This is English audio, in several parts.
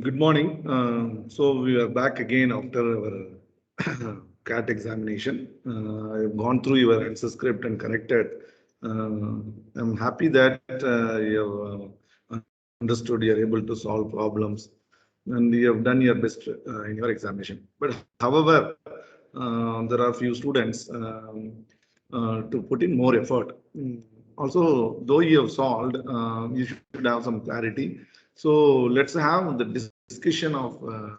Good morning. So we are back again after our CAT examination. I've gone through your answer script and corrected. I'm happy that you have understood, you're able to solve problems, and you have done your best in your examination. But however, there are few students to put in more effort. Also, though you have solved, you should have some clarity. So let's have the discussion of the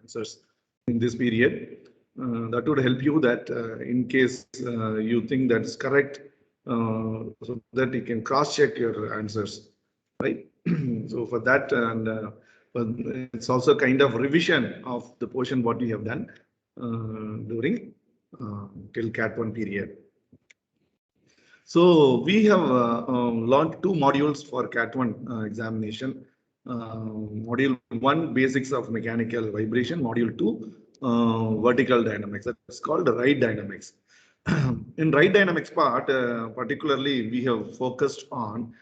answers in this period. That would help you that in case you think that's correct, so that you can cross-check your answers, right? So for that, and but it's also kind of revision of the portion what we have done during till CAT 1 period. So we have launched two modules for CAT 1 examination. Module 1, basics of mechanical vibration. Module 2, vertical dynamics. That's called ride dynamics. In ride dynamics part, particularly, we have focused on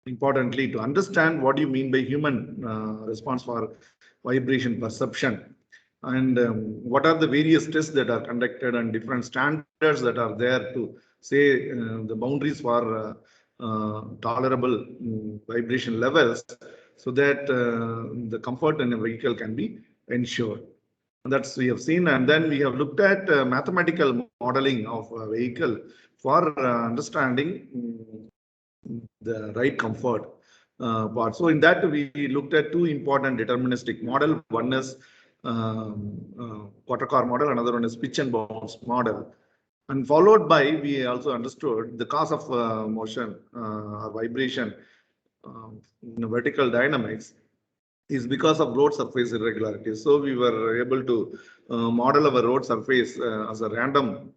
importantly to understand what you mean by human response for vibration perception, and what are the various tests that are conducted and different standards that are there to say the boundaries for tolerable vibration levels, so that the comfort in a vehicle can be ensured. And that's we have seen, and then we have looked at mathematical modeling of a vehicle for understanding the ride comfort part. So in that we looked at two important deterministic model. One is quarter car model, another one is pitch and bounce model, and followed by we also understood the cause of motion or vibration in vertical dynamics is because of road surface irregularities. So we were able to model our road surface as a random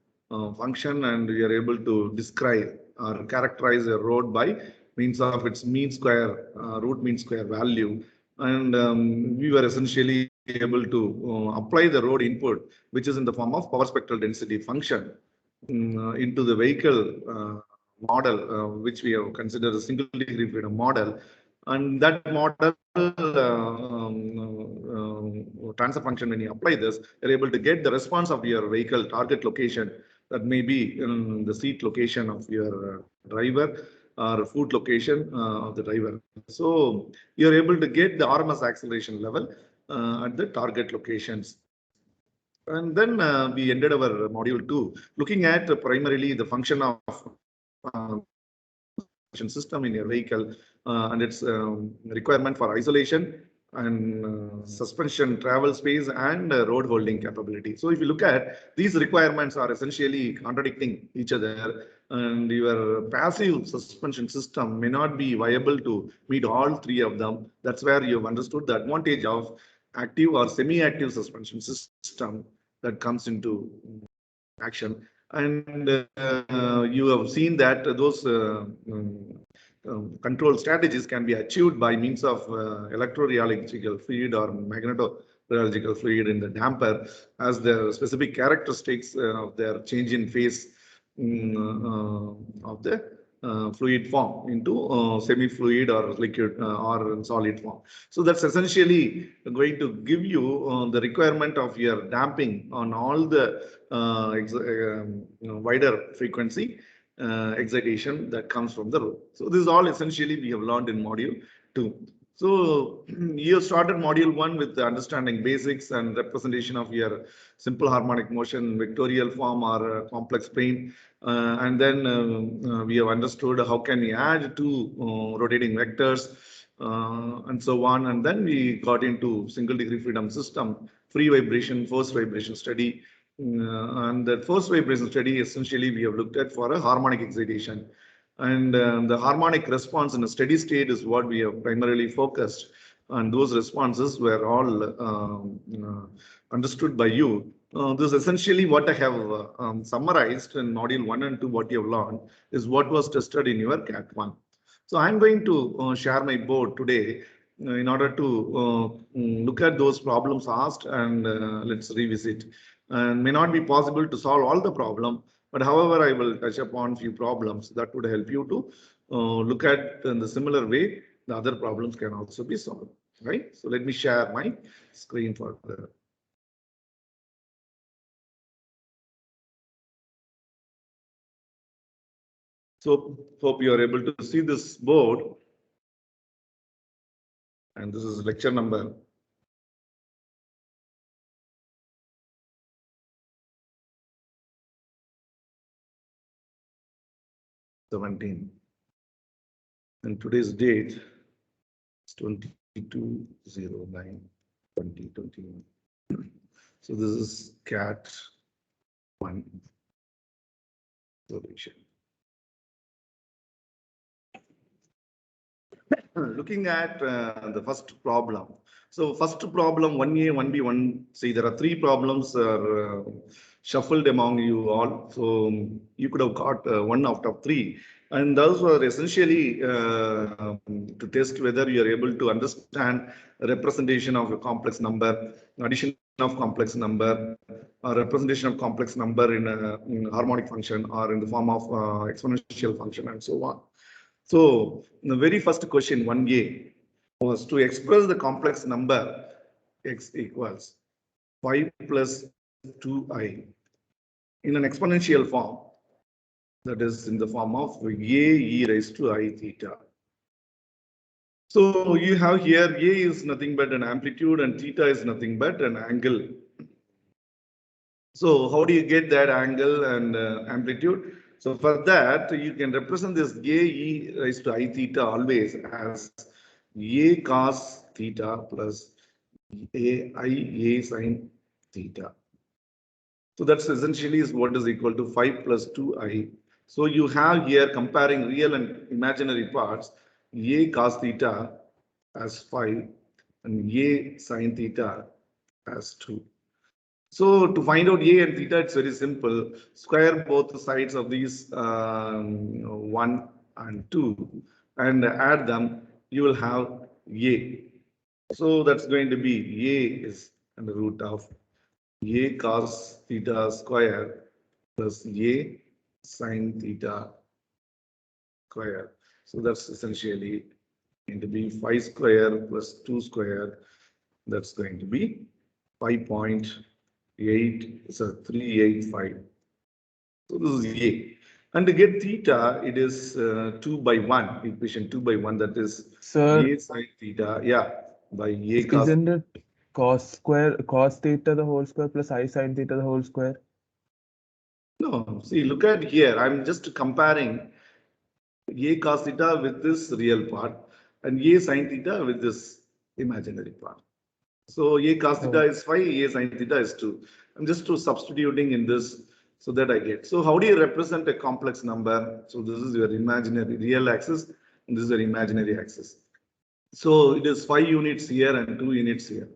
function, and we are able to describe or characterize a road by means of its mean square, root mean square value. And we were essentially able to apply the road input, which is in the form of power spectral density function, into the vehicle model, which we have considered a single degree freedom model. And that model transfer function, when you apply this, you're able to get the response of your vehicle target location, that may be in the seat location of your driver or foot location of the driver. So you're able to get the RMS acceleration level at the target locations. And then we ended our module 2 looking at primarily the function of system in your vehicle and its requirement for isolation and suspension, travel space, and road holding capability. So if you look at these requirements are essentially contradicting each other, and your passive suspension system may not be viable to meet all three of them. That's where you've understood the advantage of active or semi-active suspension system that comes into action. And you have seen that those control strategies can be achieved by means of electrorheological fluid or magnetorheological fluid in the damper, as the specific characteristics of their change in phase of the fluid form into semi-fluid or liquid or solid form. So that's essentially going to give you the requirement of your damping on all the wider frequency excitation that comes from the road. So this is all essentially we have learned in module 2. So you started module 1 with the understanding basics and representation of your simple harmonic motion, vectorial form or complex plane. And then we have understood how can we add two rotating vectors and so on. And then we got into single degree freedom system, free vibration, forced vibration study. And the forced vibration study essentially we have looked at for a harmonic excitation. And the harmonic response in a steady state is what we have primarily focused. And those responses were all understood by you. This is essentially what I have summarized in module 1 and 2. What you have learned is what was tested in your CAT 1. So I'm going to share my board today in order to look at those problems asked, and let's revisit. And may not be possible to solve all the problem, but however, I will touch upon few problems that would help you to look at in the similar way the other problems can also be solved, right? So let me share my screen for the. So hope you are able to see this board. And this is lecture number 17. And today's date is 22/09/2021. So this is CAT 1 solution. Looking at the first problem. So first problem 1A, 1B, 1C, there are three problems shuffled among you all. So you could have got one out of three. And those were essentially to test whether you are able to understand representation of a complex number, addition of complex number, or representation of complex number in a harmonic function or in the form of exponential function and so on. So the very first question 1A was to express the complex number x equals 5 plus 2i in an exponential form, that is in the form of a e raised to I theta. So you have here a is nothing but an amplitude and theta is nothing but an angle. So how do you get that angle and amplitude? So for that, you can represent this a e raised to I theta always as a cos theta plus a sin theta. So that's essentially is what is equal to 5 plus 2i. So you have here comparing real and imaginary parts, a cos theta as 5 and a sin theta as 2. So to find out a and theta, it's very simple. Square both sides of these 1 and 2 and add them, you will have a. So that's going to be a is under root of a cos theta square plus a sin theta square. So that's essentially going to be 5 square plus 2 square. That's going to be 5.8, so 385. So this is a. And to get theta, it is 2 by 1, equation 2 by 1, that is Sir, a sin theta, yeah, by a cos. isn't it cos theta the whole square plus I sin theta the whole square? No, see, look at here. I'm just comparing a cos theta with this real part and a sin theta with this imaginary part. So a cos theta is 5, a sin theta is 2. I'm just substituting in this so that I get. So how do you represent a complex number? So this is your imaginary real axis and this is your imaginary axis. So it is 5 units here and 2 units here.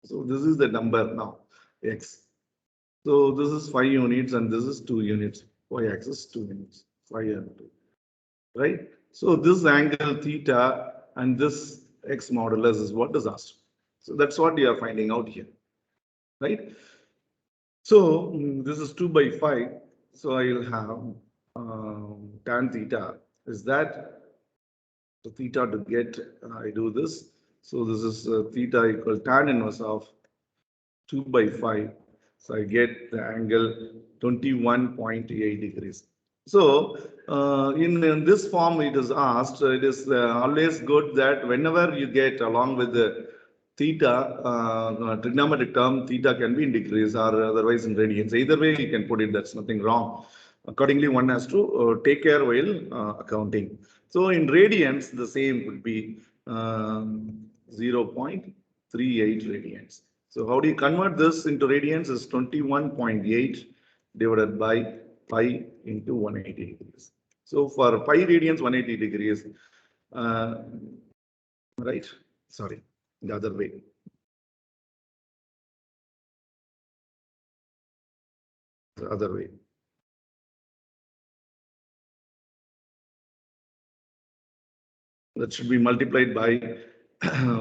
So this is the number now, x. So this is 5 units and this is 2 units, y-axis 2 units, 5 and 2, right? So this angle theta and this x modulus is what is asked. So that's what you are finding out here, right? So this is 2 by 5. So I will have tan theta. Is that the theta to get, I do this. So this is theta equal tan inverse of 2 by 5. So I get the angle 21.8 degrees. So in this form, it is asked, it is always good that whenever you get along with the theta, trigonometric term, theta can be in degrees or otherwise in radians. Either way, you can put it, that's nothing wrong. Accordingly, one has to take care while accounting. So in radians, the same would be 0.38 radians. So how do you convert this into radians? Is 21.8 divided by pi into 180 degrees. So for pi radians, 180 degrees, right? Sorry, the other way. The other way. That should be multiplied by,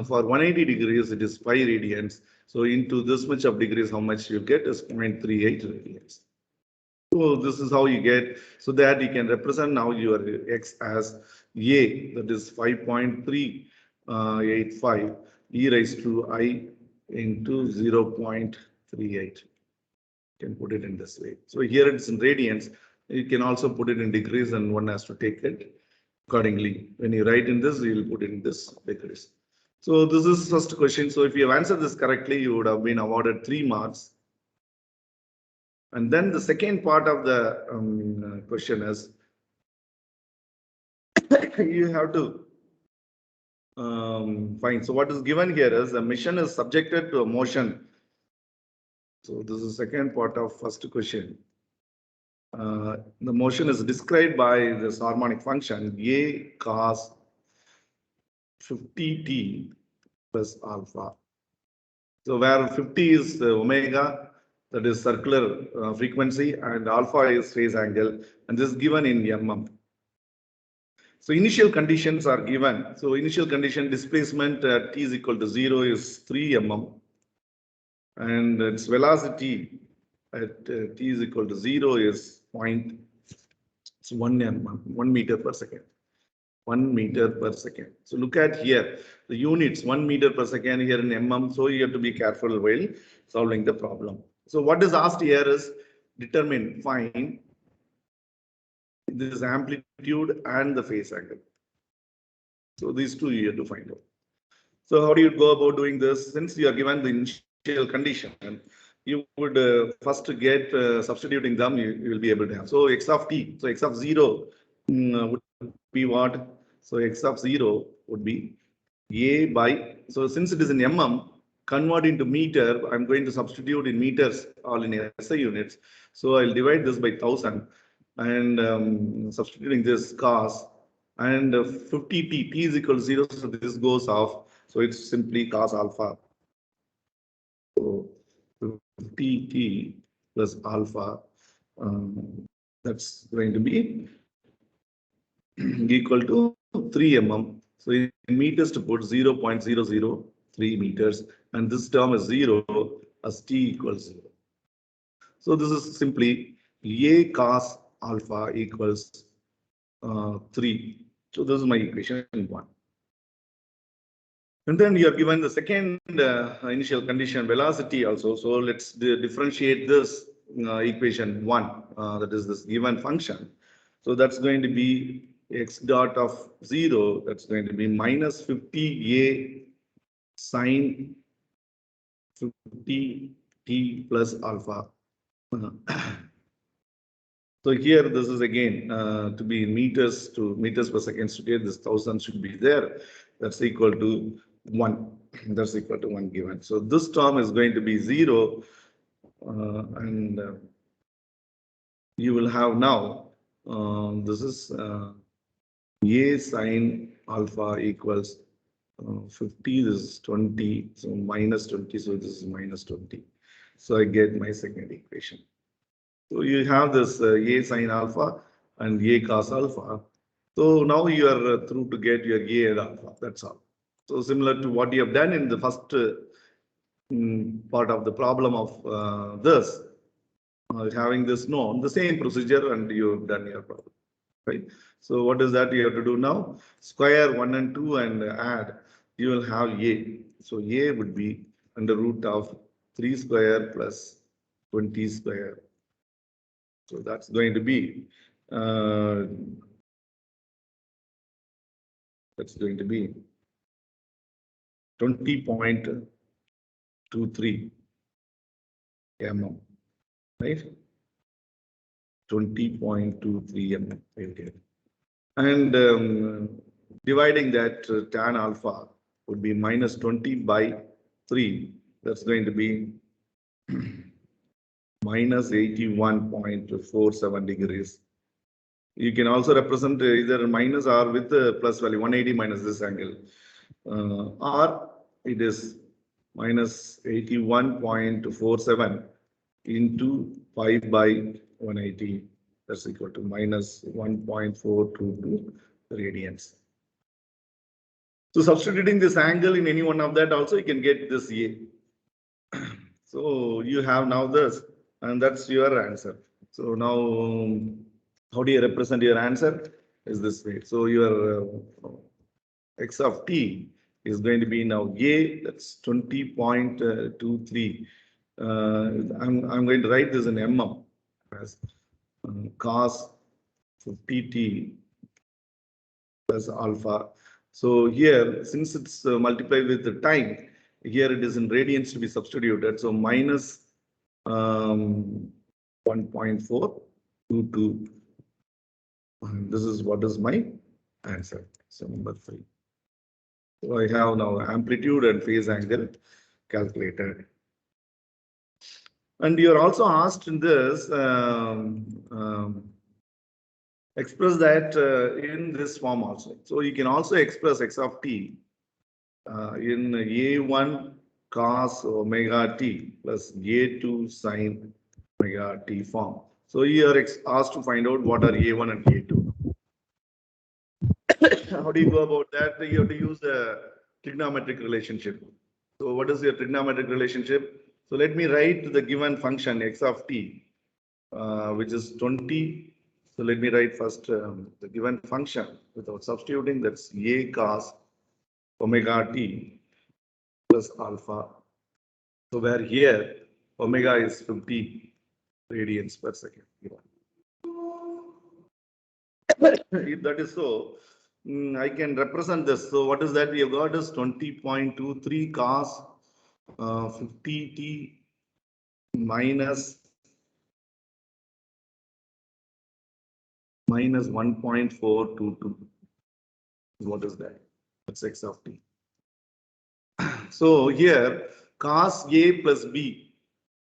for 180 degrees, it is pi radians. So into this much of degrees, how much you get is 0.38 radians. So this is how you get, so that you can represent now your x as A, that is 5.385 e raised to I into 0.38. You can put it in this way. So here it's in radians. You can also put it in degrees, and one has to take it accordingly. When you write in this, you will put it in this degrees. So this is first question. So if you have answered this correctly, you would have been awarded 3 marks. And then the second part of the question is you have to find. So what is given here is a mission is subjected to a motion. So this is the second part of first question. The motion is described by this harmonic function A cos 50t plus alpha. So where 50 is omega, that is circular frequency, and alpha is phase angle, and this is given in mm. So initial conditions are given. So initial condition displacement at t is equal to 0 is 3 mm, and its velocity at t is equal to 0 is 1 mm, 1 meter per second. 1 meter per second. So look at here, the units 1 meter per second here in mm. So you have to be careful while solving the problem. So what is asked here is determine, find this amplitude and the phase angle. So these two you have to find out. So how do you go about doing this? Since you are given the initial condition, you would first get substituting them, you will be able to have. So x of t, so x of 0 would be what? So x of 0 would be a by, so since it is in mm, convert into meter, I'm going to substitute in meters, all in SI units. So I'll divide this by 1000 and substituting this cos and 50t, t is equal to 0, so this goes off. So it's simply cos alpha. So 50t plus alpha, that's going to be equal to 3 mm. So in meters to put 0.003 meters, and this term is 0 as t equals 0. So this is simply A cos alpha equals 3. So this is my equation 1. And then you are given the second initial condition velocity also. So let's differentiate this equation 1, that is this given function. So that's going to be x dot of 0, that's going to be minus 50a sine 50 t plus alpha. So here this is again to be in meters to meters per second square, this 1000 should be there. That's equal to 1. That's equal to 1 given. So this term is going to be 0 and you will have now this is a sine alpha equals 50, this is 20, so minus 20, so this is minus 20. So I get my second equation. So you have this a sine alpha and a cos alpha. So now you are through to get your a and alpha, that's all. So similar to what you have done in the first part of the problem of this, having this known, the same procedure, and you have done your problem, right? So what is that you have to do now? Square 1 and 2 and add, you will have a. So a would be under root of 3 square plus 20 square. So that's going to be 20.23 mm, right? 20.23 mm. And dividing that tan alpha would be minus 20 by 3. That's going to be minus 81.47 degrees. You can also represent either minus or with the plus value, 180 minus this angle, or it is minus 81.47 into 5 by 180. That's equal to minus 1.422 radians. So substituting this angle in any one of that also, you can get this A. So you have now this, and that's your answer. So now, how do you represent your answer? is this way. So your x of t is going to be now a, that's 20.23. I'm going to write this in mm as cos 50t plus alpha. So here, since it's multiplied with the time, here it is in radians to be substituted. So minus 1.422. And this is what is my answer. So number 3. So I have now amplitude and phase angle calculated. And you're also asked in this, express that in this form also. So you can also express x of t in a1 cos omega t plus a2 sin omega t form. So you are asked to find out what are a1 and a2. How do you go about that? You have to use the trigonometric relationship. So what is your trigonometric relationship? So let me write the given function x of t, which is 20. So let me write first the given function without substituting. That's a cos omega t plus alpha. So where here omega is 50 radians per second. If that is so, I can represent this. So what is that we have got is 20.23 cos 50t minus 1.422. What is that? That's x of t. So here cos a plus b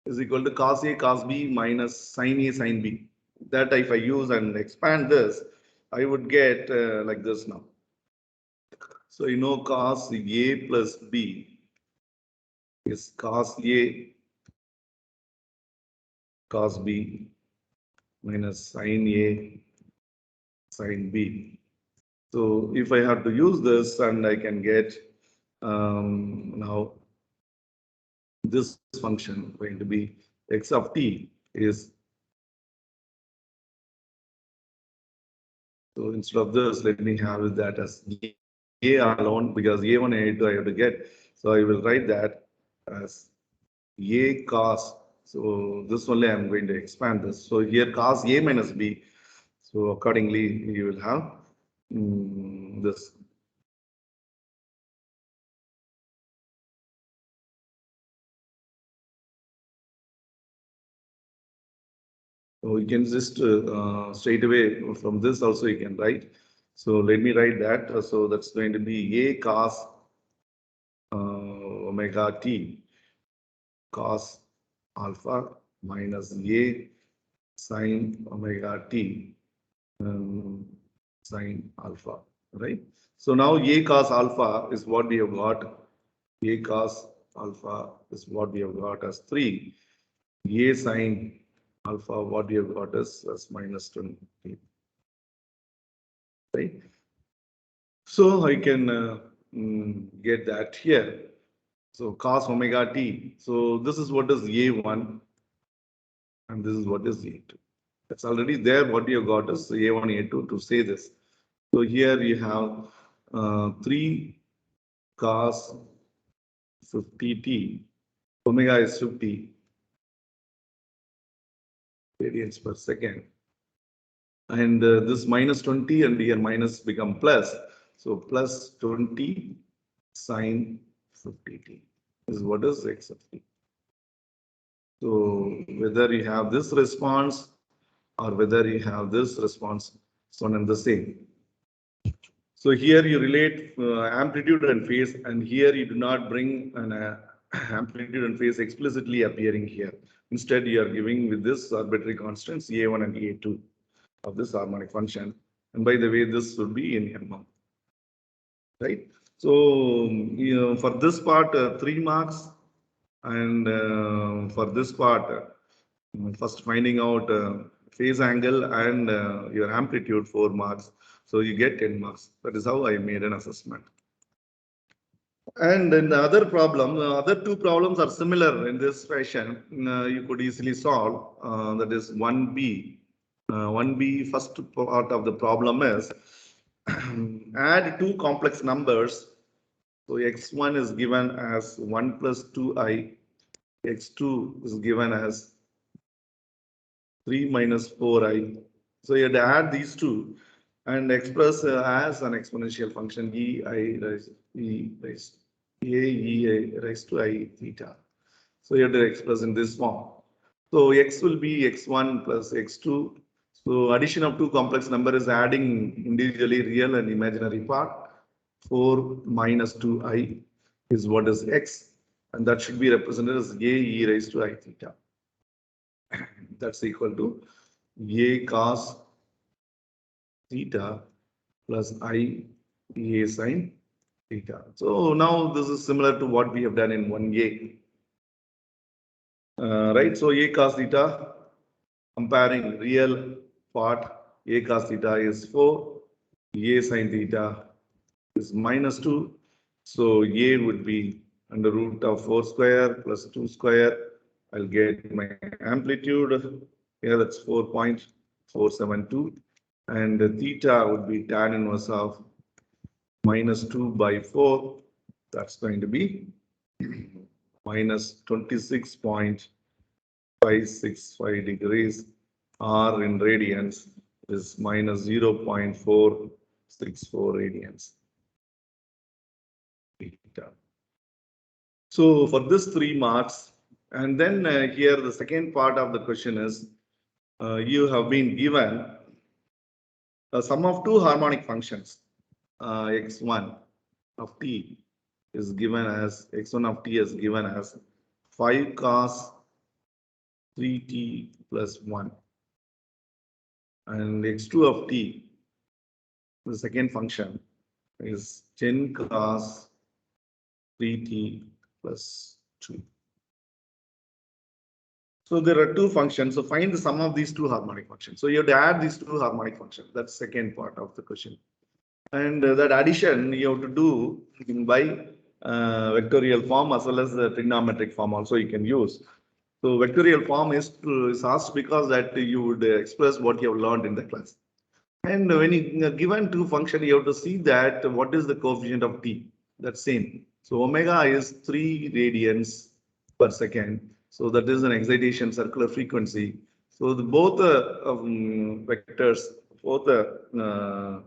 is equal to cos a cos b minus sin a sin b. That if I use and expand this, I would get like this now. So you know cos a plus b is cos a cos b minus sin a sin b. So if I have to use this, and I can get now this function going to be x of t is, so instead of this, let me have that as a alone, because a1 and a2 I have to get. So I will write that as a cos. So this only I'm going to expand this. So here cos a minus b. So accordingly, you will have this. So you can just straight away from this also you can write. So let me write that. So that's going to be a cos omega t cos alpha minus a sin omega t sin alpha, right? So now a cos alpha is what we have got. A cos alpha is what we have got as 3. A sin alpha, what we have got as minus 20. Right? So I can get that here. So cos omega t. So this is what is a1 and this is what is a2. That's already there. What you have got is a1, a2 to say this. So here you have 3 cos 50t. Omega is 50 radians per second. And this minus 20 and here minus become plus. So plus 20 sine 50t is what is x of t. So whether you have this response or whether you have this response, it's one and the same. So here you relate amplitude and phase, and here you do not bring an amplitude and phase explicitly appearing here. Instead, you are giving with this arbitrary constants a1 and a2 of this harmonic function. And by the way, this would be in mm, right? So for this part, 3 marks, and for this part, first finding out phase angle and your amplitude 4 marks. So you get 10 marks. That is how I made an assessment. And then the other problem, the other 2 problems are similar in this fashion. You could easily solve. That is 1B 1B first part of the problem is add two complex numbers. So x1 is given as 1 plus 2i, x2 is given as 3 minus 4i. So you have to add these two and express as an exponential function e raised to I theta. So you have to express in this form. So x will be x1 plus x2. So addition of two complex number is adding individually real and imaginary part. 4 minus 2i is what is x, and that should be represented as a e raised to I theta. That's equal to a cos theta plus I a sin theta. So now this is similar to what we have done in 1a. Right, so a cos theta, comparing real part, a cos theta is 4, a sin theta is minus 2. So a would be under root of 4 square plus 2 square. I'll get my amplitude. Here that's 4.472. And theta would be tan inverse of minus 2 by 4. That's going to be minus 26.565 degrees. R in radians is minus 0.464 radians. So for this 3 marks, and then here the second part of the question is you have been given a sum of two harmonic functions. X1 of t is given as x1 of t is given as 5 cos 3t plus 1, and x2 of t, the second function, is 10 cos 3t plus 2. So there are two functions. So find the sum of these two harmonic functions. So you have to add these two harmonic functions. That's the second part of the question. And that addition you have to do by vectorial form as well as the trigonometric form also you can use. So vectorial form is asked because that you would express what you have learned in the class. And when you given two function, you have to see that what is the coefficient of t. That's same. So omega is 3 radians per second. So that is an excitation circular frequency. So both vectors, both the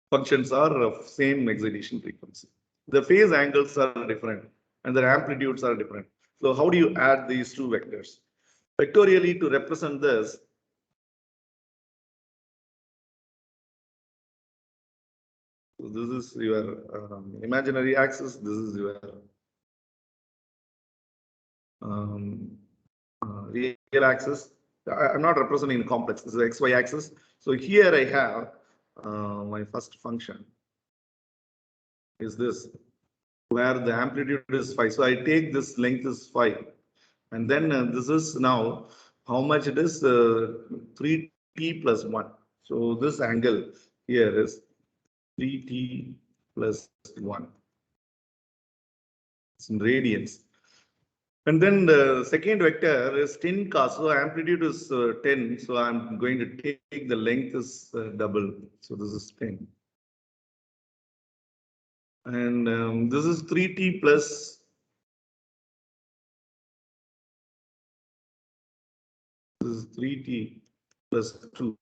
functions are of same excitation frequency. The phase angles are different and their amplitudes are different. So how do you add these two vectors? Vectorially, to represent this, so this is your imaginary axis, this is your real axis. I'm not representing in complex, this is the xy axis. So here I have my first function is this, where the amplitude is 5. So I take this length is 5. And then this is now how much it is 3t plus 1. So this angle here is 3t plus 1. It's in radians. And then the second vector is 10 cos. So amplitude is 10. So I'm going to take the length is double. So this is 10. And this is 3t plus. This is 3t plus 2.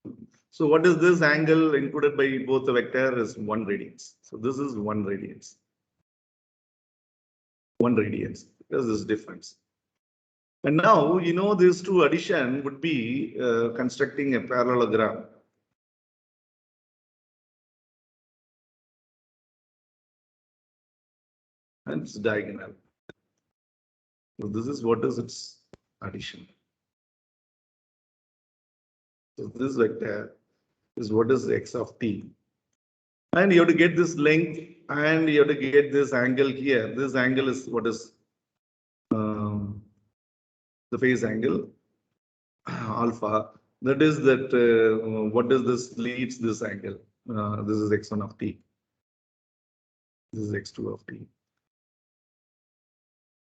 So what is this angle included by both the vector is 1 radians. So this is 1 radians. 1 radians because this difference. And now you know these two addition would be constructing a parallelogram. And it's diagonal. So this is what is its addition. So this vector is what is x of t. And you have to get this length and you have to get this angle here. This angle is what is the phase angle alpha. That is that what is this leads this angle. This is x1 of t. This is x2 of t.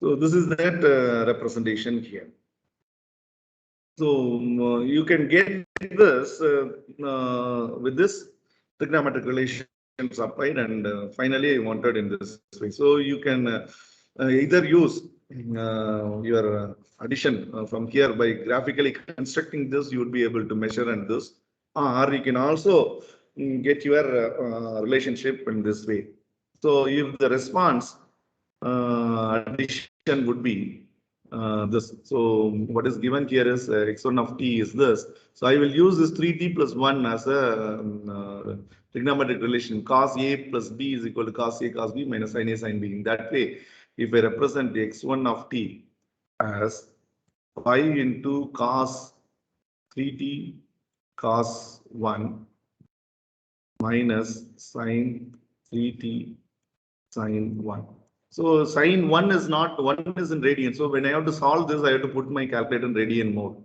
So this is that representation here. So you can get this with this trigonometric relations applied, and finally I wanted in this way. So you can either use your addition from here by graphically constructing this, you would be able to measure and this, or you can also get your relationship in this way. So if the response addition would be this. So what is given here is x1 of t is this. So I will use this 3t plus 1 as a trigonometric relation. Cos a plus b is equal to cos a cos b minus sin a sin b. In that way, if I represent the x1 of t as 5 into cos 3t cos 1 minus sin 3t sin 1. So sin 1 is not, 1 is in radian. So when I have to solve this, I have to put my calculator in radian mode.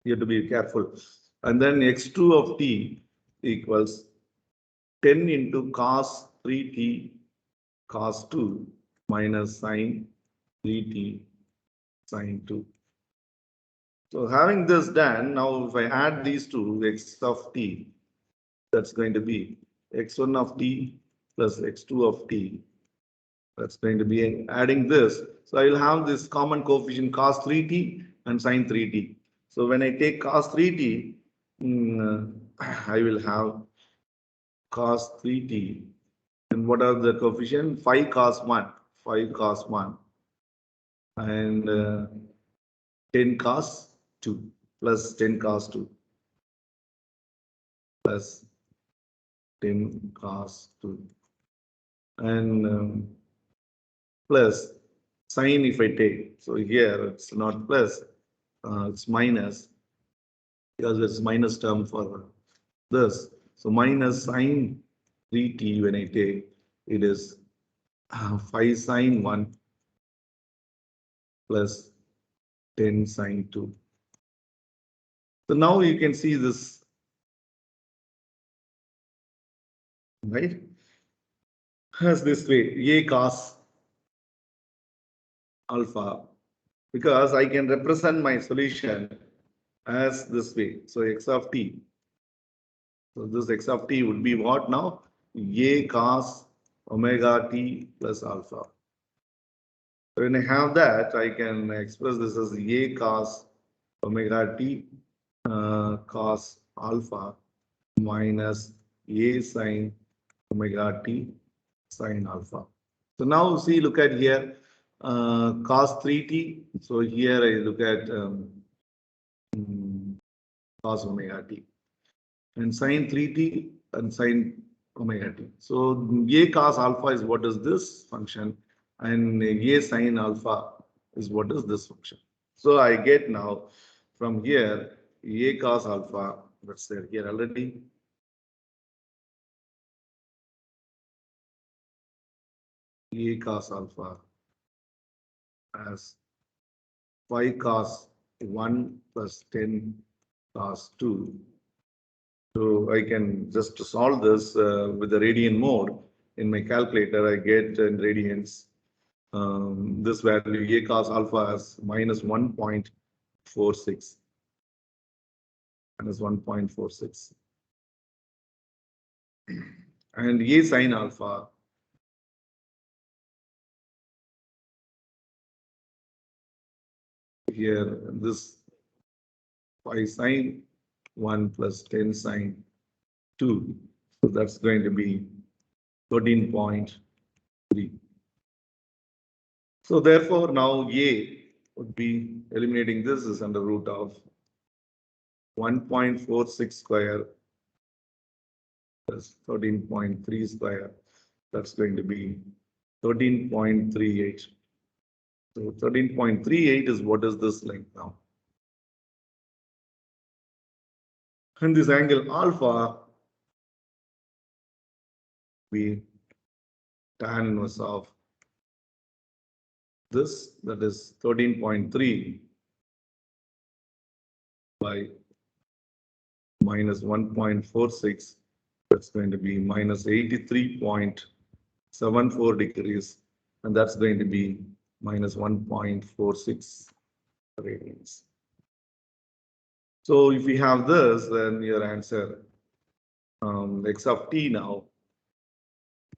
You have to be careful. And then x2 of t equals 10 into cos 3t cos 2 minus sin 3t sin 2. So having this done, now if I add these two, x of t, that's going to be x1 of t plus x2 of t. That's going to be adding this. So I will have this common coefficient cos 3t and sin 3t. So when I take cos 3t, I will have cos 3t. And what are the coefficient? 5 cos 1, 5 cos 1, and 10 cos 2 plus 10 cos 2 plus 10 cos 2. And plus sine if I take. So here it's not plus, it's minus, because it's minus term for this. So minus sine 3t when I take, it is 5 sine 1 plus 10 sine 2. So now you can see this, right? As this way, a cos alpha, because I can represent my solution as this way. So x of t. So this x of t would be what now? A cos omega t plus alpha. When I have that, I can express this as a cos omega t cos alpha minus a sin omega t sin alpha. So now see, look at here, cos 3t. So here I look at cos omega t, and sin 3t and sin omega t. So a cos alpha is what is this function, and a sin alpha is what is this function. So I get now from here a cos alpha, that's there here already. A cos alpha as 5 cos 1 plus 10 cos 2. So I can just solve this with the radian mode. In my calculator, I get in radians this value a cos alpha as minus 1.46. Minus 1.46. And a sin alpha here, this 5 sin 1 plus 10 sin 2. So that's going to be 13.3. So therefore now a would be eliminating this is under root of 1.46 square plus 13.3 square. That's going to be 13.38. So 13.38 is what is this length now. And this angle alpha be tan inverse of this, that is 13.3 by minus 1.46. That's going to be minus 83.74 degrees, and that's going to be minus 1.46 radians. So if we have this, then your answer x of t now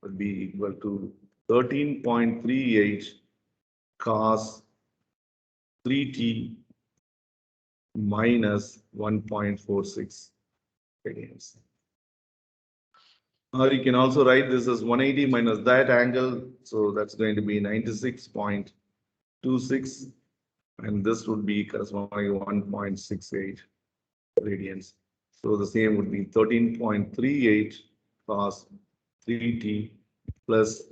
would be equal to 13.38 cos 3t minus 1.46 radians. Or you can also write this as 180 minus that angle. So that's going to be 96.26. And this would be corresponding to 1.68 radians. So the same would be 13.38 cos 3t plus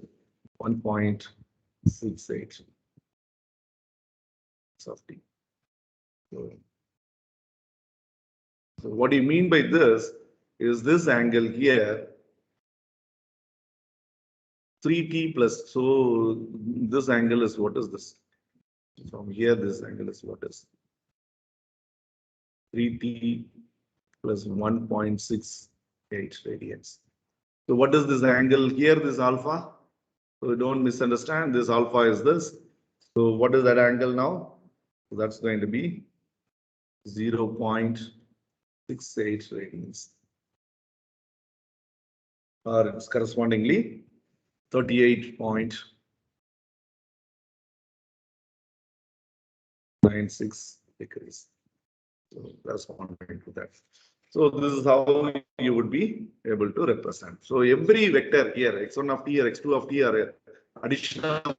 1.68 of t. So what do you mean by this is this angle here 3t plus, so this angle is, what is this? From here, this angle is what is 3t plus 1.68 radians. So what is this angle here? This alpha. So don't misunderstand. This alpha is this. So what is that angle now? So that's going to be 0.68 radians. Or it's correspondingly 38.96 degrees. So corresponding to that. So this is how you would be able to represent. So every vector here, x1 of t or x2 of t are additional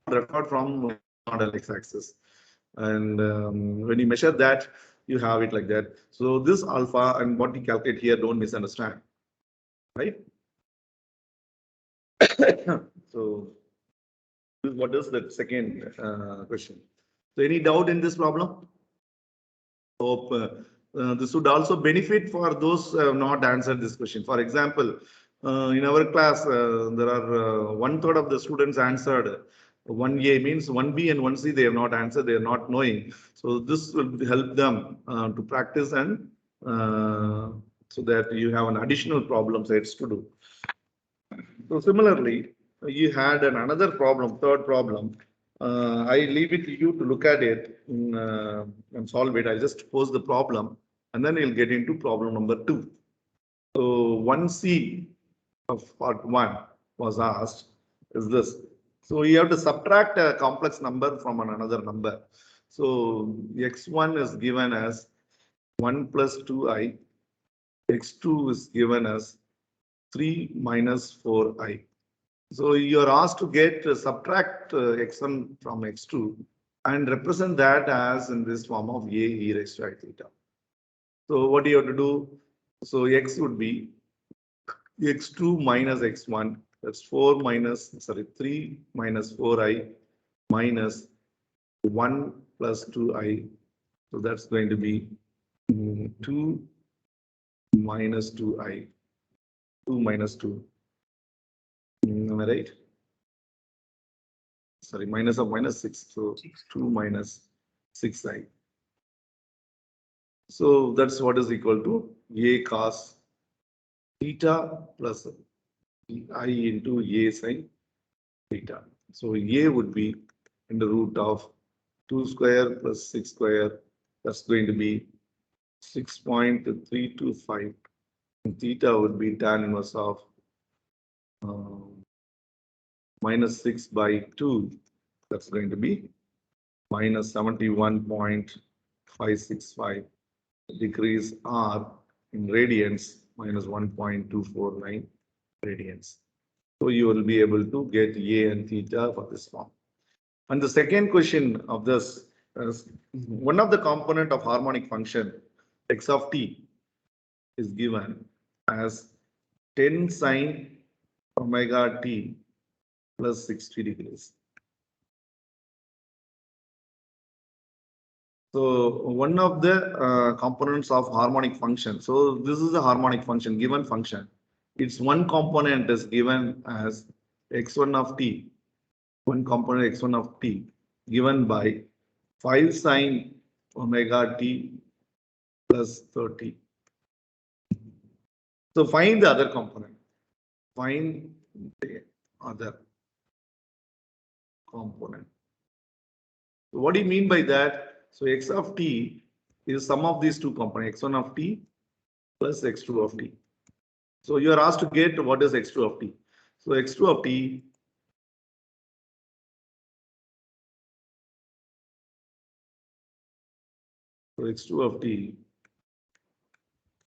record from model x-axis. And when you measure that, you have it like that. So this alpha and what you calculate here, don't misunderstand, right? So what is the second question? So any doubt in this problem? Hope this would also benefit for those who have not answered this question. For example, in our class, there are 1/3 of the students answered 1A, means 1B and 1C they have not answered, they are not knowing. So this will help them to practice and so that you have an additional problem sets to do. So similarly, you had another problem, third problem. I leave it to you to look at it and solve it. I just pose the problem and then we'll get into problem number 2. So 1C of part 1 was asked is this. So you have to subtract a complex number from another number. So x1 is given as 1 plus 2i, x2 is given as 3 minus 4i. So you are asked to get subtract x1 from x2 and represent that as in this form of a e raised to I theta. So what do you have to do? So x would be x2 minus x1. That's 3 minus 4i minus 1 plus 2i. So that's going to be 2 minus 2i. 2 minus 2. Am I right? Sorry, minus of minus 6. So 2 minus 6i. So that's what is equal to a cos theta plus I into a sin theta. So a would be in the root of 2 square plus 6 square. That's going to be 6.325. And theta would be tan inverse of minus 6 by 2. That's going to be minus 71.565 degrees R in radians minus 1.249 radians. So you will be able to get A and theta for this form. And the second question of this is one of the component of harmonic function x of t is given as 10 sine omega t plus 60 degrees. So one of the components of harmonic function. So this is a harmonic function, given function. Its one component is given as x1 of t. One component x1 of t given by 5 sine omega t plus 30. So find the other component. Find the other component. So what do you mean by that? So x of t is sum of these two components, x1 of t plus x2 of t. So you are asked to get what is x2 of t. So x2 of t x2 of t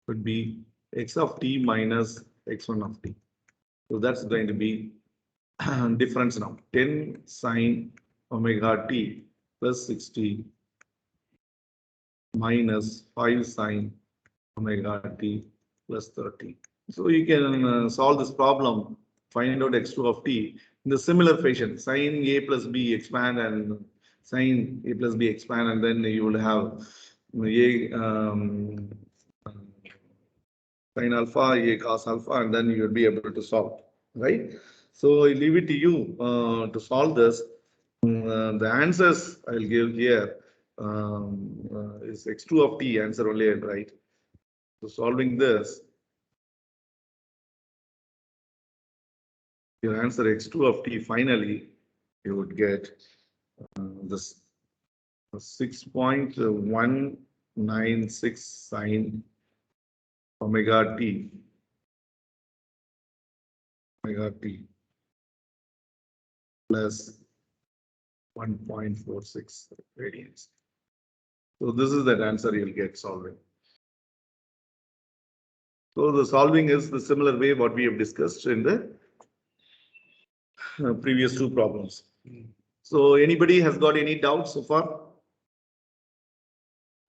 would be x of t minus x1 of t. So that's going to be difference now. 10 sine omega t plus 60 minus 5 sine omega t plus 30. So you can solve this problem, find out x2 of t in the similar fashion. Sine a plus b expand and sine a plus b expand, and then you will have a sine alpha, a cos alpha, and then you will be able to solve, right? So I leave it to you to solve this. The answers I'll give here is x2 of t answer only, right? So solving this, your answer x2 of t finally, you would get this 6.196 sine omega t plus 1.46 radians. So this is that answer you'll get solving. So the solving is the similar way what we have discussed in the previous two problems. So anybody has got any doubts so far?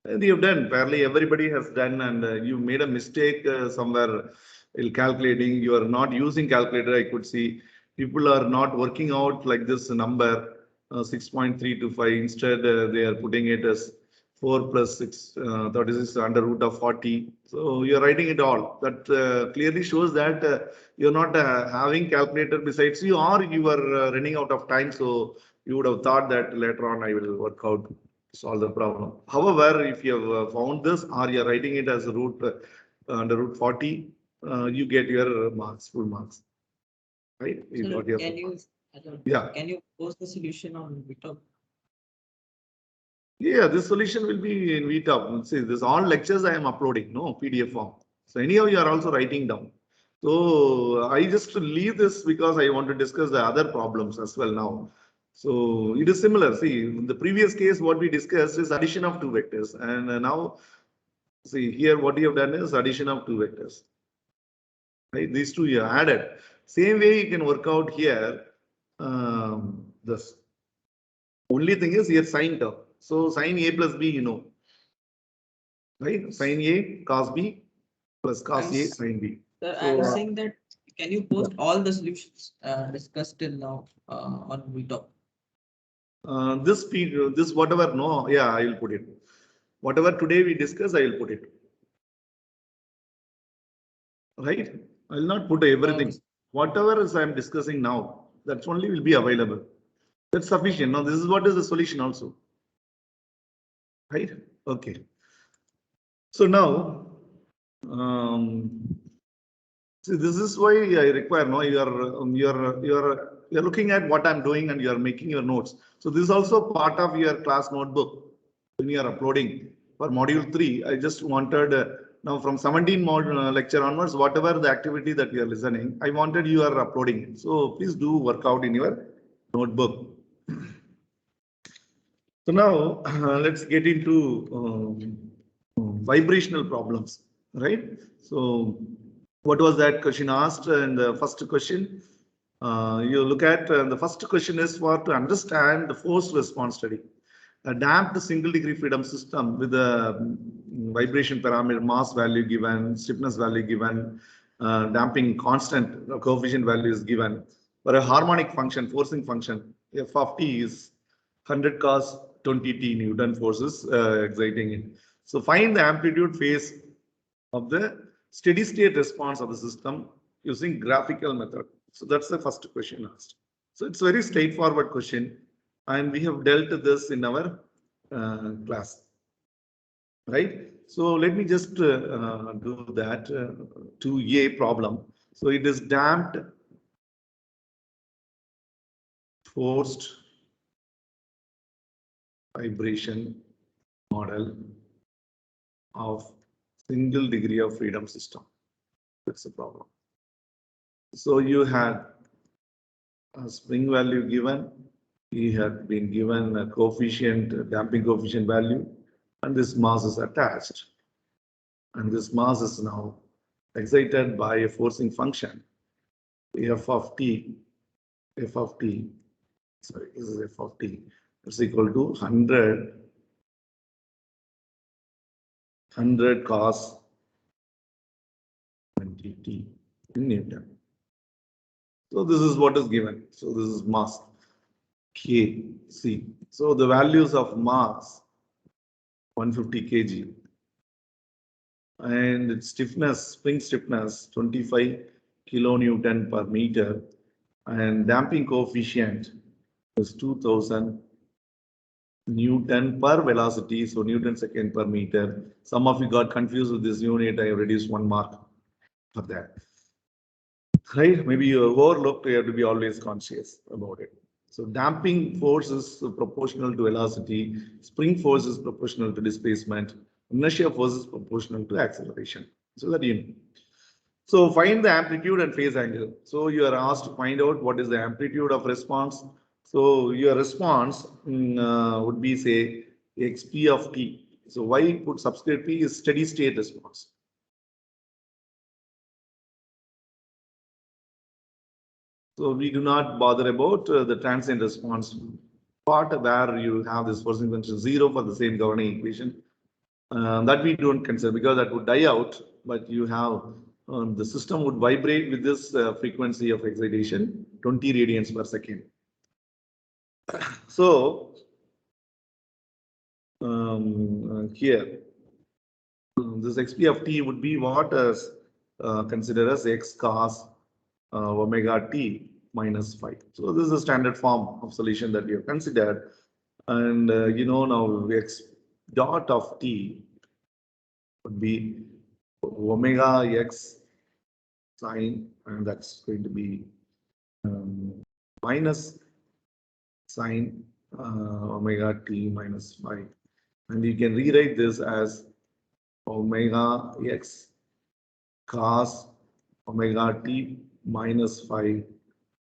And you've done, fairly everybody has done, and you made a mistake somewhere in calculating. You are not using calculator. I could see people are not working out like this number 6.325. Instead, they are putting it as 4 plus 6, 36 under root of 40. So you're writing it all. That clearly shows that you're not having calculator besides you, or you are running out of time. So you would have thought that later on I will work out solve the problem. However, if you have found this, or you're writing it as root under root 40, you get your marks, full marks, right? You Sir, got your can you marks. Yeah. can you post the solution on GitHub? Yeah, this solution will be in VTop. See, this all lectures I am uploading, no PDF form. So anyhow, you are also writing down. So I just leave this because I want to discuss the other problems as well now. So it is similar. See, in the previous case, what we discussed is addition of two vectors, and now see here what you have done is addition of two vectors. Right, these two you added. Same way you can work out here. This only thing is here sine term. So sine a plus b, you know, right? Sine a cos b plus cos I'm a s- sine b. Sir, So I'm saying that can you post all the solutions discussed till now on GitHub? this whatever, no, yeah, I will put it. Whatever today we discuss, I will put it. Right? I will not put everything. Whatever is I am discussing now, that's only will be available. That's sufficient. Now this is what is the solution also. Right? Okay. So now, see, this is why I require, no, you're looking at what I'm doing and you're making your notes. So this is also part of your class notebook when you are uploading for module 3. I just wanted now from 17 lecture onwards, whatever the activity that you are listening, I wanted you are uploading it. So please do work out in your notebook. So now let's get into vibrational problems, right? So what was that question asked in the first question? You look at the first question is for to understand the force response study. A damped single degree freedom system with a vibration parameter, mass value given, stiffness value given, damping constant coefficient value is given. For a harmonic function, forcing function, f of t is 100 cos 20 t Newton forces exciting it. So find the amplitude phase of the steady state response of the system using graphical method. So that's the first question asked. So it's very straightforward question, and we have dealt this in our class, right? So let me just do that to a problem. So it is damped forced vibration model of single degree of freedom system. That's the problem. So you had a spring value given, he had been given a coefficient, a damping coefficient value, and this mass is attached. And this mass is now excited by a forcing function, f of t, sorry, this is f of t, is equal to 100 cos 20t in Newton. So this is what is given. So this is mass K, C. So the values of mass 150 kg and its stiffness, spring stiffness 25 kilonewton per meter, and damping coefficient is 2000 Newton per velocity, so Newton second per meter. Some of you got confused with this unit. I have reduced 1 mark for that. Right? Maybe you overlooked, you have to be always conscious about it. So damping force is proportional to velocity, spring force is proportional to displacement, inertia force is proportional to acceleration. So that you know. So find the amplitude and phase angle. So you are asked to find out what is the amplitude of response. So your response would be, say, xp of t. So why put subscript p is steady state response. So we do not bother about the transient response part where you have this forcing function 0 for the same governing equation. That we don't consider because that would die out, but you have the system would vibrate with this frequency of excitation 20 radians per second. So here this xp of t would be what is considered as x cos omega t minus 5. So this is a standard form of solution that we have considered, and you know now x dot of t would be omega x sine, and that's going to be minus sine omega t minus 5, and you can rewrite this as omega x cos omega t minus 5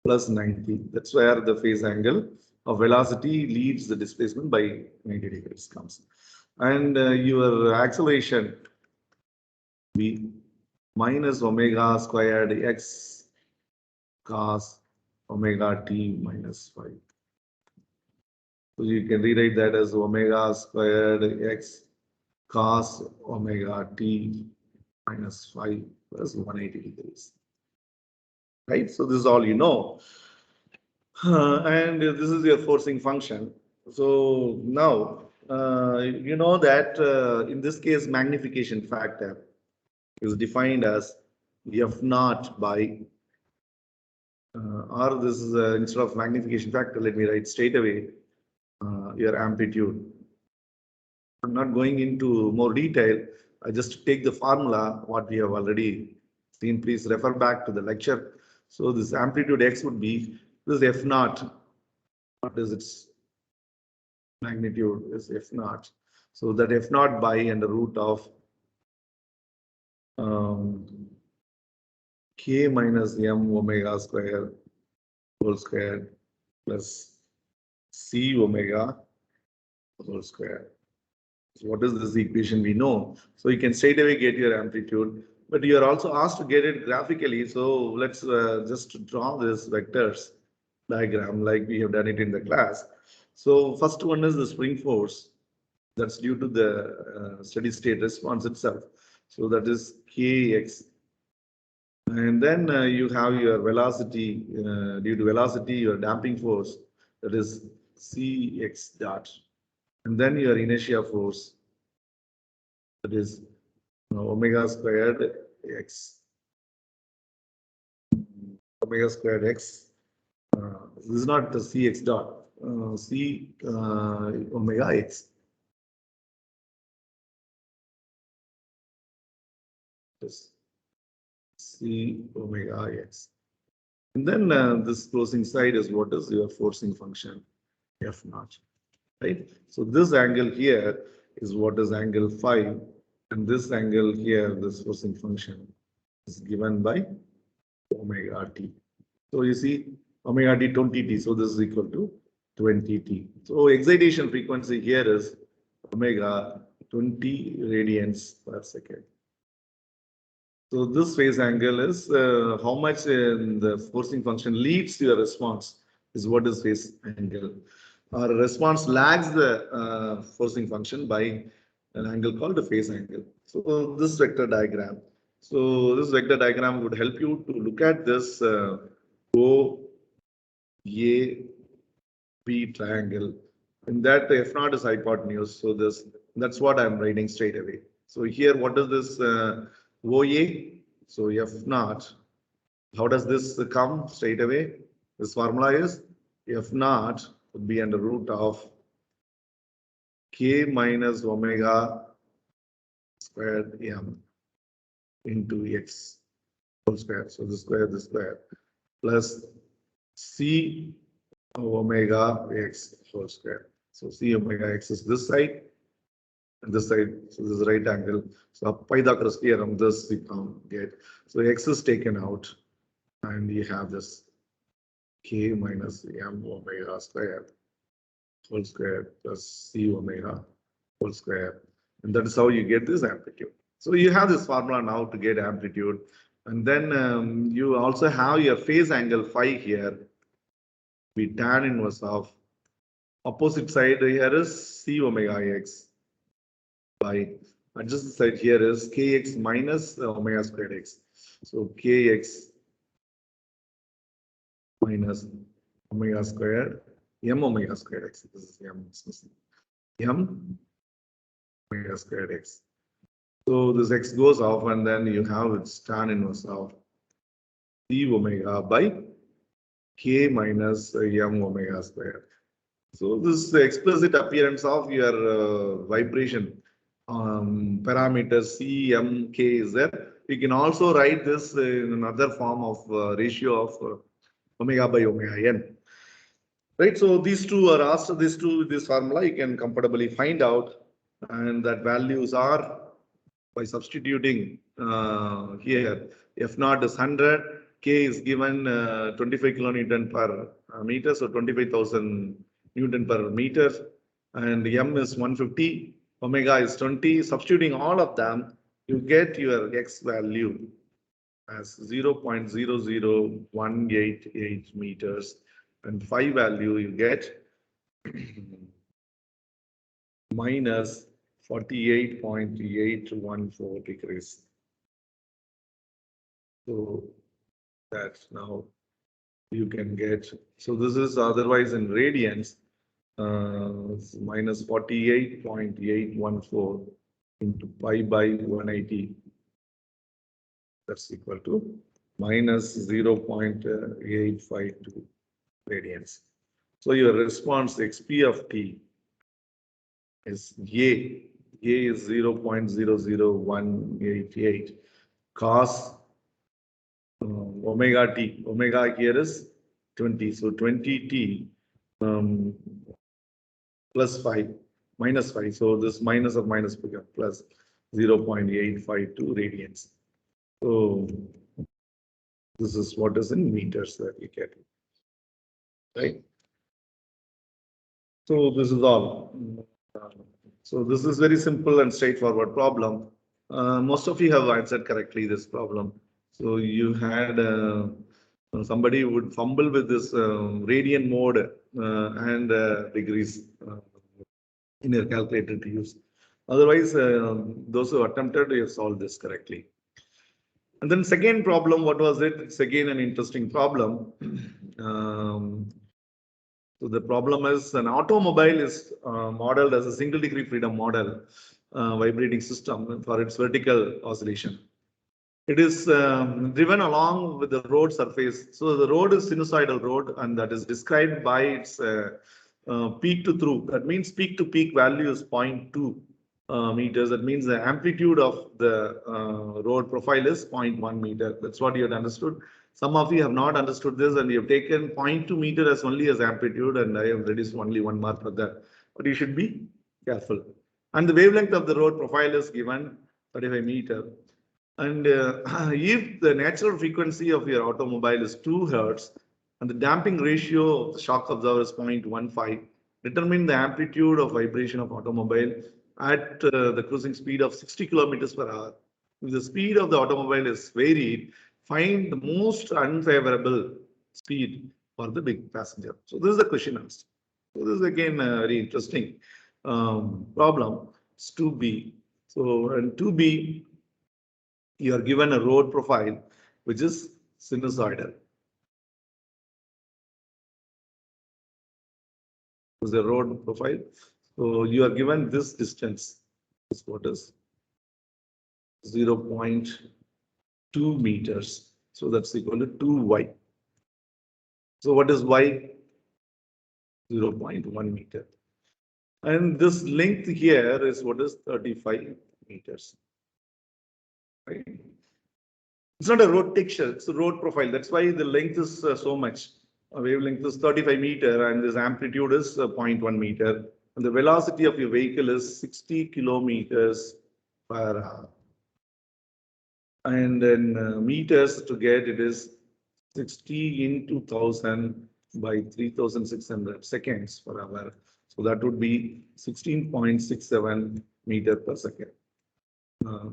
plus 90. That's where the phase angle of velocity leads the displacement by 90 degrees comes. And your acceleration be minus omega squared x cos omega t minus 5. So you can rewrite that as omega squared x cos omega t minus 5 plus 180 degrees. Right? So this is all you know. And this is your forcing function. So now, you know that in this case, magnification factor is defined as f naught by, or this is instead of magnification factor, let me write straight away your amplitude. I'm not going into more detail. I just take the formula, what we have already seen. Please refer back to the lecture. So this amplitude x would be this f naught. What is its magnitude is f naught. So that f naught by under root of k minus m omega square whole square plus c omega whole square. So what is this equation we know? So you can straight away get your amplitude, but you are also asked to get it graphically. So let's just draw this vectors diagram like we have done it in the class. So first one is the spring force that's due to the steady state response itself. So that is kx. And then you have your velocity, due to velocity, your damping force, that is cx dot. And then your inertia force, that is omega squared x. Omega squared x. This is not the cx dot, c omega x. Yes. C omega x. And then this closing side is what is your forcing function, f naught, right? So this angle here is what is angle phi And this angle here, this forcing function, is given by omega t. So you see omega t 20t. So this is equal to 20t. So excitation frequency here is omega 20 radians per second. So this phase angle is how much the forcing function leads to your response is what is phase angle. Our response lags the forcing function by an angle called the phase angle. So this vector diagram. So this vector diagram would help you to look at this O A P triangle. In that F naught is hypotenuse. So that's what I'm writing straight away. So here, what is this OA? So F naught. How does this come straight away? This formula is F naught would be under root of K minus omega squared M into X whole square. So this square plus C omega X whole square. So C omega X is this side and this side. So this is right angle. So Pythagoras theorem, this we can get. So X is taken out and you have this K minus M omega square whole square plus C omega whole square. And that is how you get this amplitude. So you have this formula now to get amplitude. And then you also have your phase angle phi here. Be tan inverse of opposite side here is C omega X by adjacent side here is Kx minus omega squared X. So Kx minus omega squared M omega squared X. This is M omega squared X. So this X goes off and then you have its tan inverse of C omega by K minus M omega squared. So this is the explicit appearance of your vibration parameter C, M, K is there. You can also write this in another form of ratio of omega by omega n. Right, so these two are asked, this formula you can comfortably find out, and that values are by substituting here, F naught is 100, K is given 25 kilonewton per meter, so 25,000 Newton per meter, and M is 150, omega is 20. Substituting all of them, you get your X value as 0.00188 meters, and phi value you get minus 48.814 degrees. So that's now you can get. So this is otherwise in radians, minus 48.814 into pi by 180. That's equal to minus 0.852 radians. So your response XP of T is A. A is 0.00188 cos omega T. Omega here is 20. So 20T plus 5 minus 5. So this minus of minus become plus 0.852 radians. So this is what is in meters that we get. Right. So this is all. So this is very simple and straightforward problem. Most of you have answered correctly this problem. So you had somebody would fumble with this radian mode and degrees in your calculator to use. Otherwise, those who attempted have solved this correctly. And then second problem, what was it? It's again an interesting problem. So the problem is an automobile is modeled as a single degree freedom model vibrating system for its vertical oscillation. It is driven along with the road surface. So the road is sinusoidal road, and that is described by its peak to through. That means peak to peak value is 0.2 meters. That means the amplitude of the road profile is 0.1 meter. That's what you had understood. Some of you have not understood this, and you have taken 0.2 meter as only as amplitude, and I have reduced only 1 mark for that. But you should be careful. And the wavelength of the road profile is given 35 meter. And if the natural frequency of your automobile is 2 hertz and the damping ratio of the shock absorber is 0.15, determine the amplitude of vibration of automobile at the cruising speed of 60 kilometers per hour. If the speed of the automobile is varied, find the most unfavorable speed for the big passenger. So this is the question asked. So this is again a very interesting problem. It's 2B. So in 2B, you are given a road profile which is sinusoidal. Is the road profile. So you are given this distance. This what is 0.2 meters. So that's equal to 2y. So what is y? 0.1 meter. And this length here is what is 35 meters. Right? It's not a road texture, it's a road profile. That's why the length is so much. Wavelength is 35 meter and this amplitude is 0.1 meter. And the velocity of your vehicle is 60 kilometers per hour. And then meters to get it is 60 into 1000 by 3600 seconds per hour. So that would be 16.67 meter per second.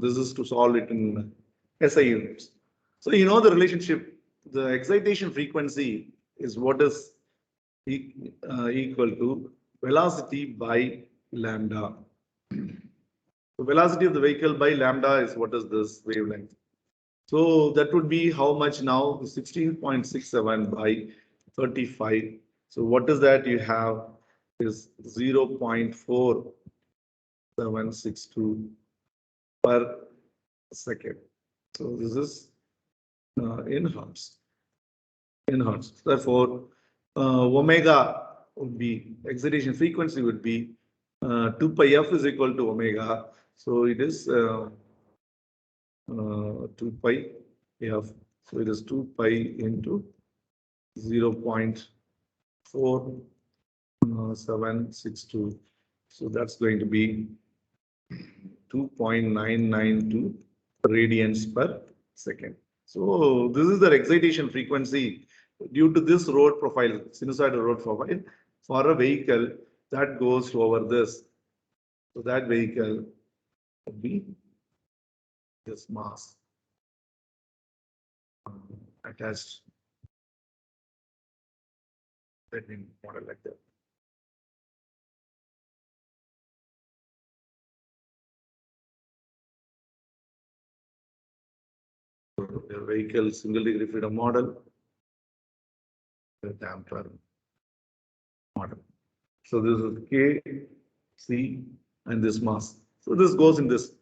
This is to solve it in SI units. So you know the relationship, the excitation frequency is what is equal to velocity by lambda. The velocity of the vehicle by lambda is what is this wavelength. So that would be how much now? 16.67 by 35. So what is that you have is 0.4762 per second. So this is in hertz. In hertz. Therefore, omega would be excitation frequency would be 2 pi f is equal to omega. So it is 2 pi f. So it is 2 pi into 0.4762. So that's going to be 2.992 radians per second. So this is the excitation frequency due to this road profile, sinusoidal road profile for a vehicle that goes over this. So that vehicle would be this mass attached. Let me model like that. The vehicle single degree freedom model, the damper model. So this is K, C, and this mass. So this goes in this.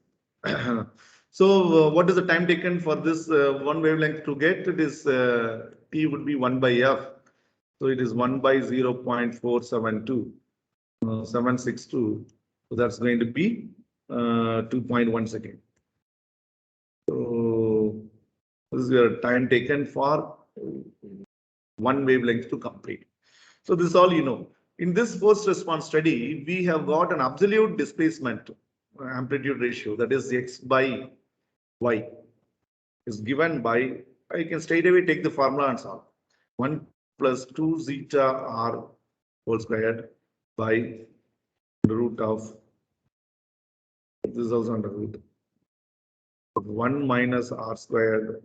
So what is the time taken for this one wavelength to get? It is T would be 1 by F. So it is 1 by 0.472, 762. So that's going to be 2.1 second. So this is your time taken for one wavelength to complete. So this is all you know. In this forced response study, we have got an absolute displacement amplitude ratio, that is x by y is given by, I can straight away take the formula and solve. 1 plus 2 zeta r whole squared by the root of, this is also under root of 1 minus r squared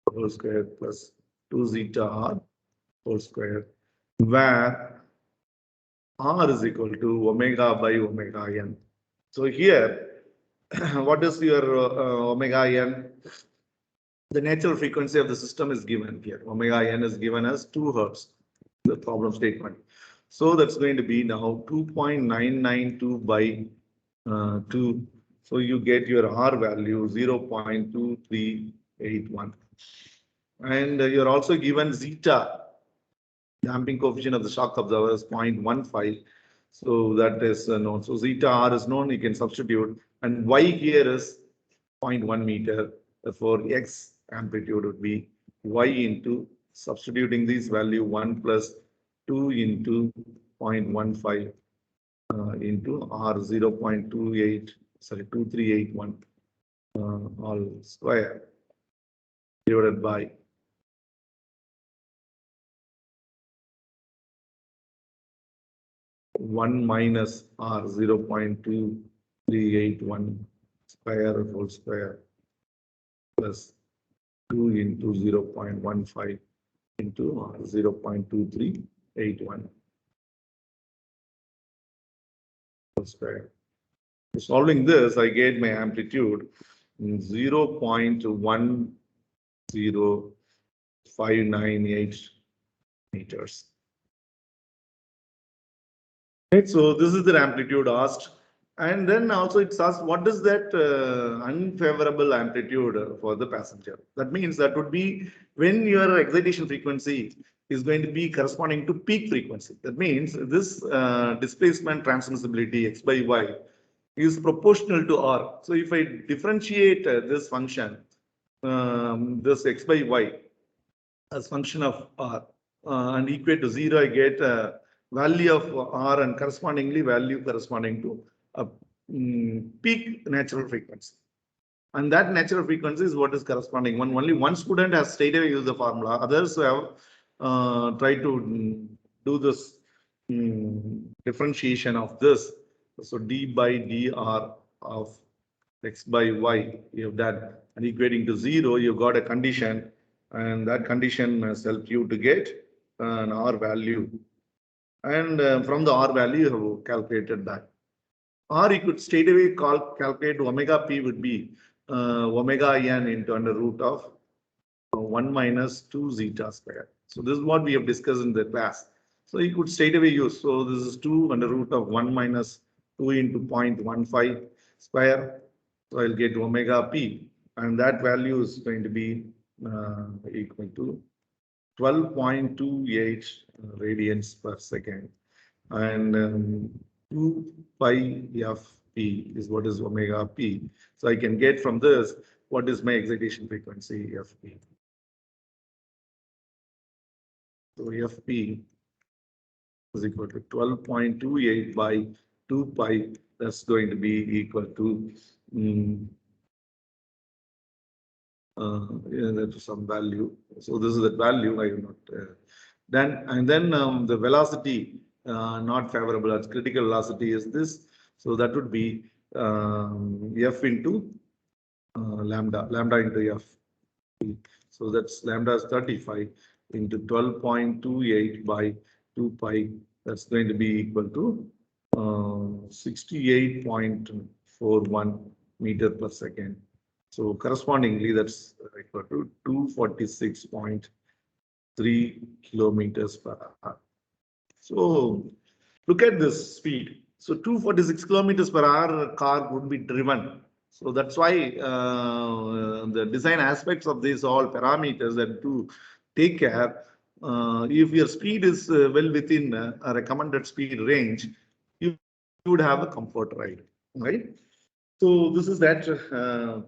whole squared plus 2 zeta r whole squared, where r is equal to omega by omega n. So here, what is your omega n? The natural frequency of the system is given here. Omega n is given as 2 hertz, the problem statement. So that's going to be now 2.992 by 2. So you get your R value 0.2381. And you're also given zeta, damping coefficient of the shock absorber is 0.15. So that is known. So zeta R is known, you can substitute. And Y here is 0.1 meter. Therefore, X amplitude would be Y into substituting this value 1 plus 2 into 0.15 into R 0.2381. all square divided by one minus R 0.2381 square whole square plus 2 into 0.15 into R 0.2381 whole square. Solving this, I get my amplitude 0.10598 meters. Right, so this is the amplitude asked, and then also it's asked what is that unfavorable amplitude for the passenger. That means that would be when your excitation frequency is going to be corresponding to peak frequency. That means this displacement transmissibility x by y is proportional to r. So if I differentiate this function, this x by y as function of r and equate to 0, I get value of r and correspondingly value corresponding to a peak natural frequency. And that natural frequency is what is corresponding. Only one student has straight away used the formula. Others have tried to do this differentiation of this. So d by dr of x by y you have done, and equating to 0, you got a condition, and that condition has helped you to get an r value. And from the r value, you have calculated that. Or you could straight away calculate omega p would be omega n into under root of 1 minus 2 zeta square. So this is what we have discussed in the class. So you could straight away use. So this is 2 under root of 1 minus 2 into 0.15 square. So I'll get omega p, and that value is going to be equal to 12.28 radians per second. And 2 pi f p is what is omega p. So I can get from this what is my excitation frequency f p. So f p is equal to 12.28 by 2 pi. That's going to be equal to that is some value. So this is the value. I will not. Then the velocity not favorable as critical velocity is this. So that would be f into lambda into f. So that's lambda is 35 into 12.28 by 2 pi. That's going to be equal to 68.41 meter per second. So correspondingly, that's equal to 246.3 kilometers per hour. So look at this speed. So 246 kilometers per hour car would be driven. So that's why the design aspects of these all parameters that to take care. If your speed is well within a recommended speed range, you would have a comfort ride, right? So this is that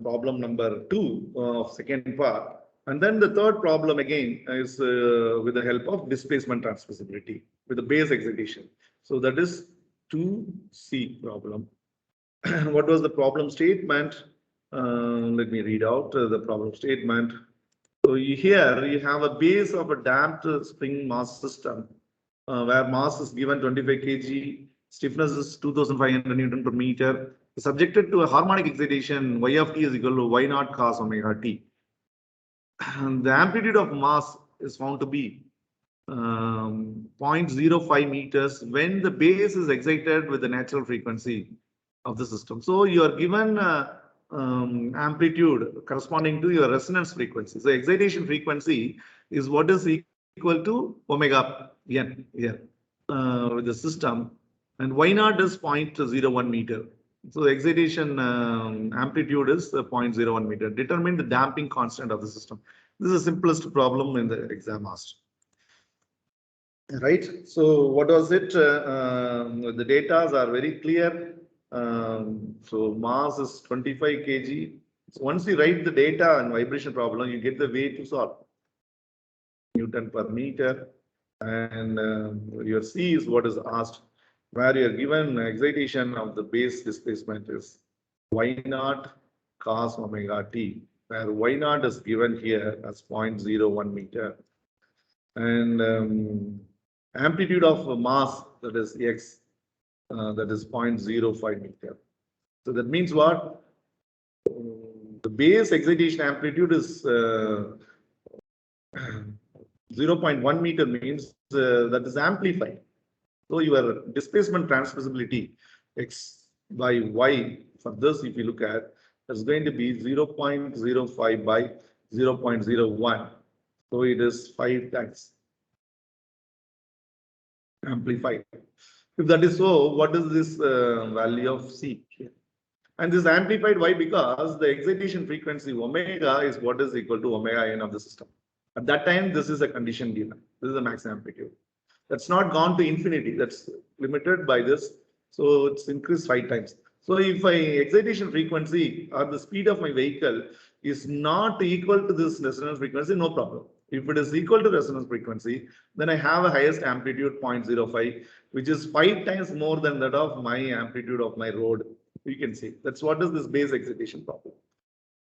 problem number 2 of second part. And then the third problem again is with the help of displacement transmissibility with the base excitation. So that is 2C problem. What was the problem statement? Let me read out the problem statement. So here you have a base of a damped spring mass system where mass is given 25 kg, stiffness is 2500 Newton per meter, subjected to a harmonic excitation, y of t is equal to y naught cos omega t. And the amplitude of mass is found to be 0.05 meters when the base is excited with the natural frequency of the system. So you are given amplitude corresponding to your resonance frequency. So excitation frequency is what is equal to omega n here with the system, and y naught is 0.01 meter. So the excitation amplitude is 0.01 meter. Determine the damping constant of the system. This is the simplest problem in the exam asked. Right. So what was it? The data are very clear. So mass is 25 kg. So once you write the data and vibration problem, you get the way to solve. Newton per meter, and your C is what is asked, where you are given excitation of the base displacement is y naught cos omega t, where y naught is given here as 0.01 meter. And amplitude of mass, that is x, that is 0.05 meter. So that means what? The base excitation amplitude is 0.1 meter, means that is amplified. So your displacement transmissibility x by y for this, if you look at, is going to be 0.05 by 0.01. So it is 5 times amplified. If that is so, what is this value of C here? And this amplified, why? Because the excitation frequency omega is what is equal to omega n of the system. At that time, this is a condition given. This is the max amplitude. That's not gone to infinity. That's limited by this. So it's increased 5 times. So if my excitation frequency or the speed of my vehicle is not equal to this resonance frequency, no problem. If it is equal to resonance frequency, then I have a highest amplitude 0.05, which is 5 times more than that of my amplitude of my road. You can see that's what is this base excitation problem.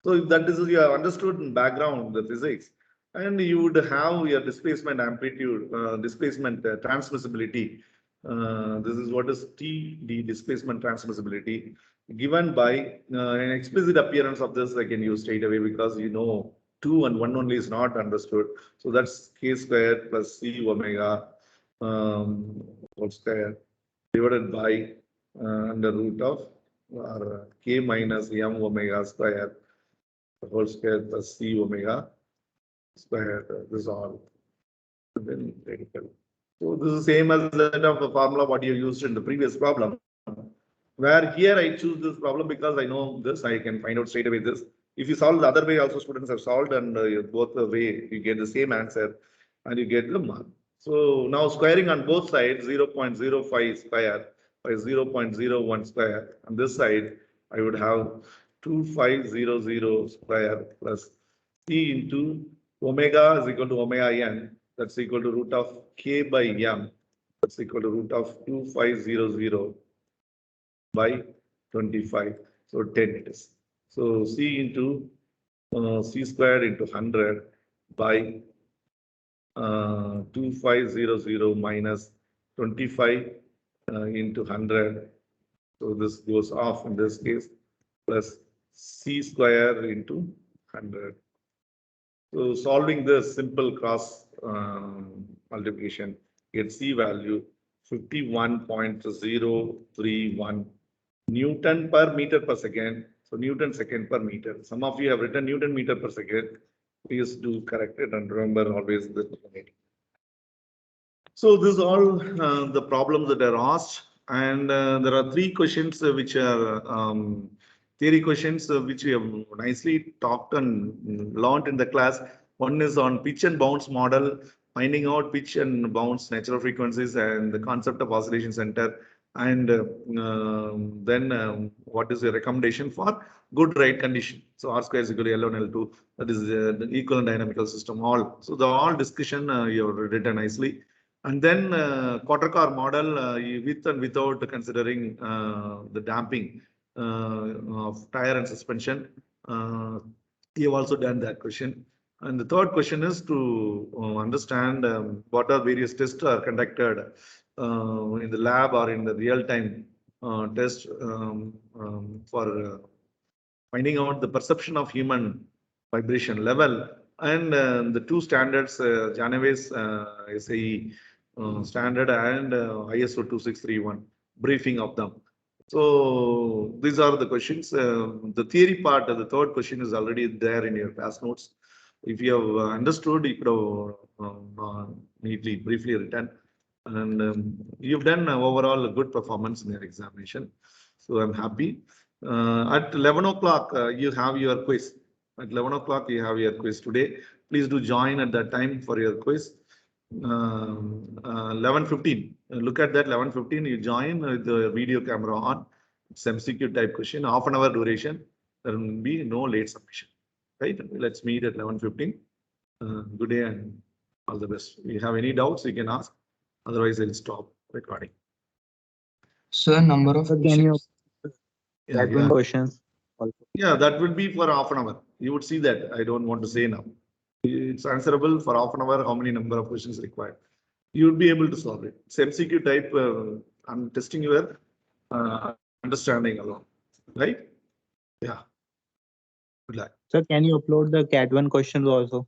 So if that is, you have understood in background the physics, and you would have your displacement amplitude, displacement transmissibility. This is what is TD, displacement transmissibility, given by an explicit appearance of this. I can use straight away because 2 and 1 only is not understood. So that's k squared plus c omega whole square divided by under root of or k minus m omega square whole square plus c omega square. This is all then radical. So this is same as that of the formula what you used in the previous problem, where here I choose this problem because I know this, I can find out straight away this. If you solve the other way, also students have solved, and both the way you get the same answer and you get the mark. So now squaring on both sides, 0.05 square by 0.01 square. On this side, I would have 2500 square plus c into omega is equal to omega n. That's equal to root of k by m. That's equal to root of 2500 by 25. So 10 it is. So c into c squared into 100 by 2500 minus 25 into 100. So this goes off in this case, plus c square into 100. So solving this simple cross multiplication, get c value 51.031 Newton per meter per second. So Newton second per meter. Some of you have written Newton meter per second. Please do correct it and remember always this. So this is all the problems that are asked, and there are 3 questions which are theory questions which we have nicely talked and learned in the class. One is on pitch and bounce model, finding out pitch and bounce natural frequencies and the concept of oscillation center. And then what is the recommendation for good rate condition? So R square is equal to L1, L2, that is the equivalent dynamical system, all. So the all discussion you have written nicely. And then quarter car model with and without considering the damping of tire and suspension. You have also done that question. And the third question is to understand what are various tests are conducted in the lab or in the real-time test for finding out the perception of human vibration level, and the 2 standards, Janave's SAE standard and ISO 2631, briefing of them. So these are the questions. The theory part, the third question is already there in your class notes. If you have understood, you could have neatly, briefly written. And you've done overall a good performance in your examination. So I'm happy. At 11 o'clock, you have your quiz. At 11 o'clock, you have your quiz today. Please do join at that time for your quiz. 11:15. Look at that, 11:15. You join with the video camera on. It's MCQ type question, half an hour duration. There will be no late submission. Right? Let's meet at 11:15. Good day and all the best. If you have any doubts, you can ask. Otherwise, I'll stop recording. So number of Can you questions. type in questions? also. Yeah, that would be for half an hour. You would see that. I don't want to say now. It's answerable for half an hour, how many number of questions required. You would be able to solve it. It's MCQ type. I'm testing your understanding alone, right? Yeah. Good luck. Sir, can you upload the CAT 1 questions also?